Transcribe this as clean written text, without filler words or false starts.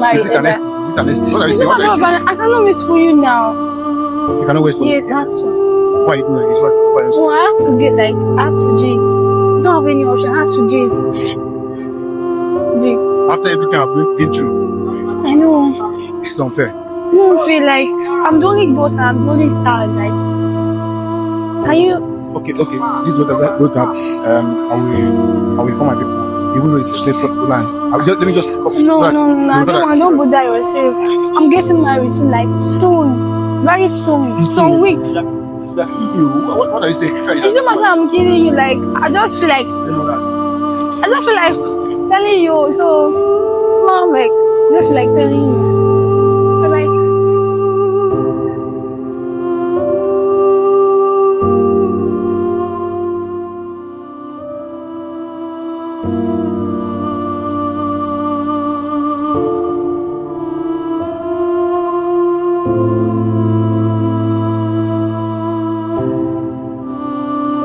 married Is it an ever. excuse? Is it an excuse? What are you It's saying? not What are you my saying? husband. I cannot wait for you now. You cannot wait for Yeah, me. not to. Why are you doing this? Why are you No, saying? I have to get like I have to do. Don't have any option. I have to do. After everything I've been through, I know. it's unfair. I don't feel like I'm the only boss and I'm the only star. Like, can you? Okay. This is what I I will call my people. Even though it's straight to line. Let me just call. No, Right. no, no. I You know don't that want. I'm Don't serious. go there yourself. I'm getting married soon, like soon, very soon, some weeks. What are you saying? It doesn't matter. I'm kidding you. Like, I just feel like telling you. So, mom, like, just like telling you.